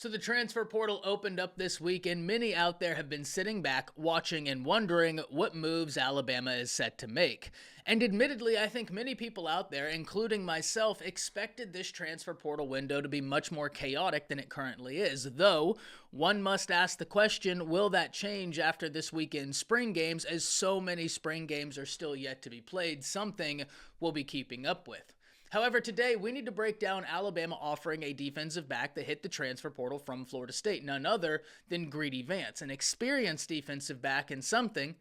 So the transfer portal opened up this week, and many out there have been sitting back, watching, and wondering what moves Alabama is set to make. And admittedly, I think many people out there, including myself, expected this transfer portal window to be much more chaotic than it currently is. Though, one must ask the question, will that change after this weekend's spring games, as so many spring games are still yet to be played, something we'll be keeping up with. However, today we need to break down Alabama offering a defensive back that hit the transfer portal from Florida State, none other than Greedy Vance, an experienced defensive back and something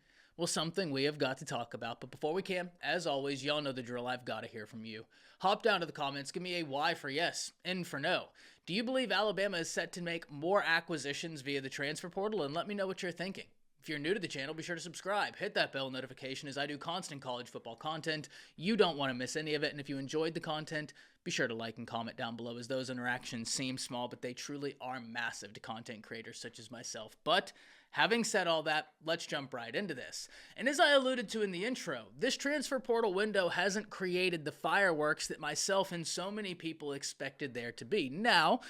we have got to talk about. But before we can, as always, y'all know the drill, I've got to hear from you. Hop down to the comments, give me a Y for yes, N for no. Do you believe Alabama is set to make more acquisitions via the transfer portal? And let me know what you're thinking. If you're new to the channel, be sure to subscribe. Hit that bell notification as I do constant college football content. You don't want to miss any of it, and if you enjoyed the content, be sure to like and comment down below, as those interactions seem small, but they truly are massive to content creators such as myself. But having said all that, let's jump right into this. And as I alluded to in the intro, this transfer portal window hasn't created the fireworks that myself and so many people expected there to be. Now,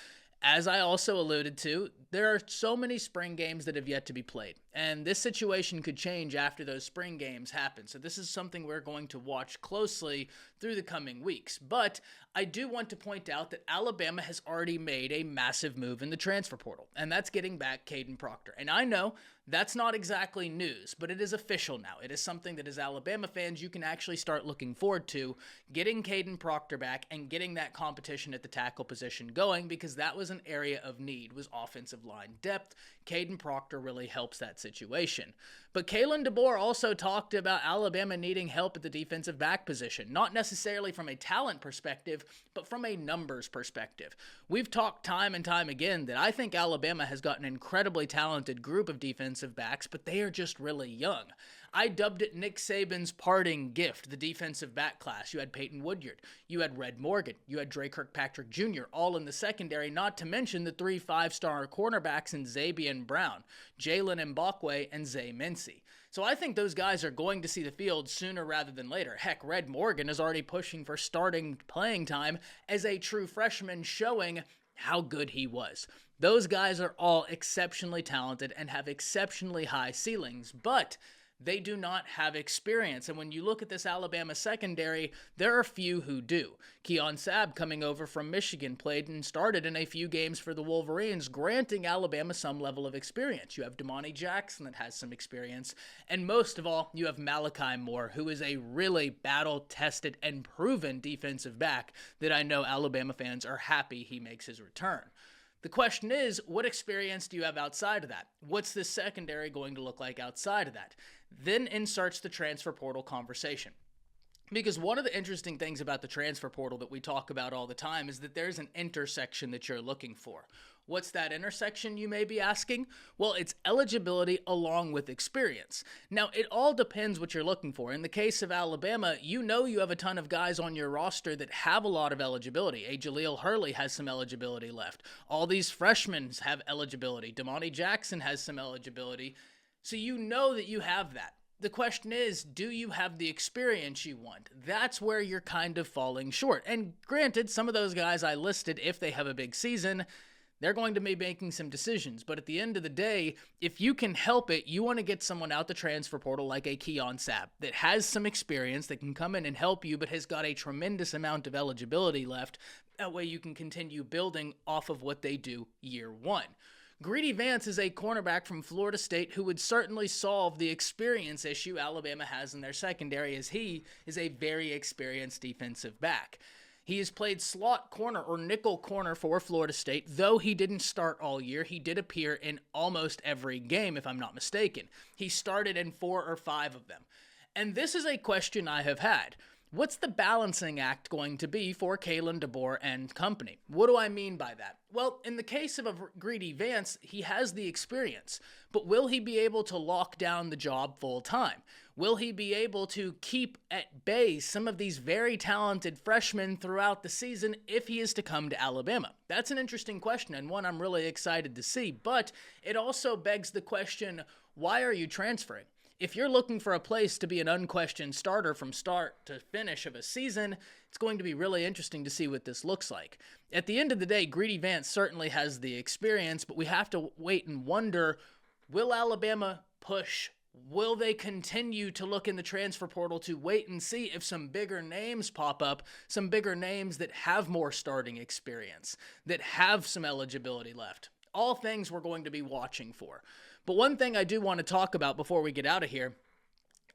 as I also alluded to, there are so many spring games that have yet to be played, and this situation could change after those spring games happen. So this is something we're going to watch closely through the coming weeks. But I do want to point out that Alabama has already made a massive move in the transfer portal, and that's getting back Kaden Proctor. And I know that's not exactly news, but it is official now. It is something that as Alabama fans, you can actually start looking forward to, getting Kaden Proctor back and getting that competition at the tackle position going, because that was an area of need, was offensive line depth. Kaden Proctor really helps that situation. But Kalen DeBoer also talked about Alabama needing help at the defensive back position, not necessarily from a talent perspective, but from a numbers perspective. We've talked time and time again that I think Alabama has got an incredibly talented group of defensive backs, but they are just really young. I dubbed it Nick Saban's parting gift, the defensive back class. You had Peyton Woodyard, you had Red Morgan, you had Dre Kirkpatrick Jr., all in the secondary, not to mention the 3 5-star cornerbacks in Zabian Brown, Jalen Mbakwe, and Zay Mincy. So I think those guys are going to see the field sooner rather than later. Heck, Red Morgan is already pushing for starting playing time as a true freshman, showing how good he was. Those guys are all exceptionally talented and have exceptionally high ceilings, but they do not have experience. And when you look at this Alabama secondary, there are few who do. Keon Sabb, coming over from Michigan, played and started in a few games for the Wolverines, granting Alabama some level of experience. You have Damani Jackson that has some experience. And most of all, you have Malachi Moore, who is a really battle-tested and proven defensive back that I know Alabama fans are happy he makes his return. The question is, what experience do you have outside of that? What's this secondary going to look like outside of that? Then inserts the transfer portal conversation. Because one of the interesting things about the transfer portal that we talk about all the time is that there's an intersection that you're looking for. What's that intersection, you may be asking? Well, it's eligibility along with experience. Now, it all depends what you're looking for. In the case of Alabama, you know you have a ton of guys on your roster that have a lot of eligibility. A Jaleel Hurley has some eligibility left. All these freshmen have eligibility. Damani Jackson has some eligibility. So you know that you have that. The question is, do you have the experience you want? That's where you're kind of falling short. And granted, some of those guys I listed, if they have a big season, they're going to be making some decisions. But at the end of the day, if you can help it, you want to get someone out the transfer portal like a Keon Sabb that has some experience, that can come in and help you, but has got a tremendous amount of eligibility left. That way you can continue building off of what they do year one. Greedy Vance is a cornerback from Florida State who would certainly solve the experience issue Alabama has in their secondary, as he is a very experienced defensive back. He has played slot corner or nickel corner for Florida State. Though he didn't start all year, he did appear in almost every game, if I'm not mistaken. He started in 4 or 5 of them. And this is a question I have had. What's the balancing act going to be for Kalen DeBoer and company? What do I mean by that? Well, in the case of a Greedy Vance, he has the experience, but will he be able to lock down the job full time? Will he be able to keep at bay some of these very talented freshmen throughout the season if he is to come to Alabama? That's an interesting question, and one I'm really excited to see, but it also begs the question, why are you transferring? if you're looking for a place to be an unquestioned starter from start to finish of a season, it's going to be really interesting to see what this looks like. At the end of the day, Greedy Vance certainly has the experience, but we have to wait and wonder, will Alabama push? Will they continue to look in the transfer portal to wait and see if some bigger names pop up, some bigger names that have more starting experience, that have some eligibility left? All things we're going to be watching for. But one thing I do want to talk about before we get out of here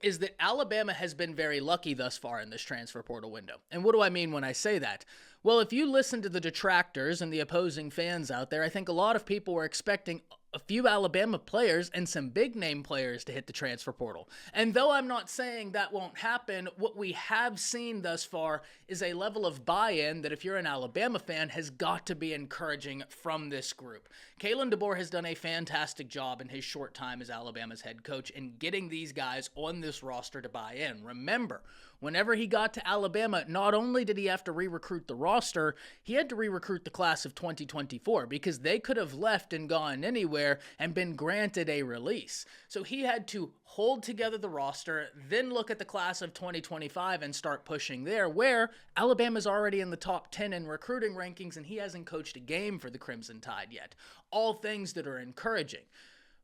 is that Alabama has been very lucky thus far in this transfer portal window. And what do I mean when I say that? Well, if you listen to the detractors and the opposing fans out there, I think a lot of people were expecting a few Alabama players and some big name players to hit the transfer portal. And though I'm not saying that won't happen, what we have seen thus far is a level of buy-in that, if you're an Alabama fan, has got to be encouraging from this group. Kalen DeBoer has done a fantastic job in his short time as Alabama's head coach in getting these guys on this roster to buy in. Remember, whenever he got to Alabama, not only did he have to re-recruit the roster, he had to re-recruit the class of 2024 because they could have left and gone anywhere and been granted a release. So he had to hold together the roster, then look at the class of 2025 and start pushing there, where Alabama's already in the top 10 in recruiting rankings and he hasn't coached a game for the Crimson Tide yet. All things that are encouraging.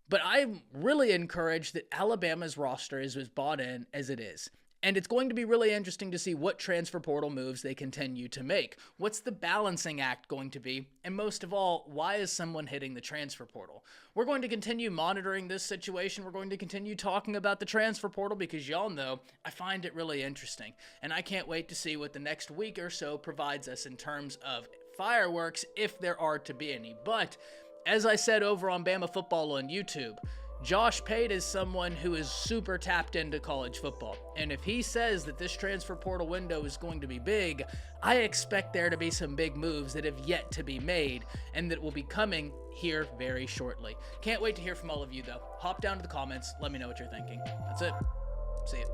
But I'm really encouraged that Alabama's roster is as bought in as it is. And it's going to be really interesting to see what transfer portal moves they continue to make. What's the balancing act going to be? And most of all, why is someone hitting the transfer portal? We're going to continue monitoring this situation. We're going to continue talking about the transfer portal because y'all know I find it really interesting. And I can't wait to see what the next week or so provides us in terms of fireworks, if there are to be any. But as I said over on Bama Football on YouTube, Josh Pate is someone who is super tapped into college football. And if he says that this transfer portal window is going to be big, I expect there to be some big moves that have yet to be made and that will be coming here very shortly. Can't wait to hear from all of you though. Hop down to the comments. Let me know what you're thinking. That's it. See ya.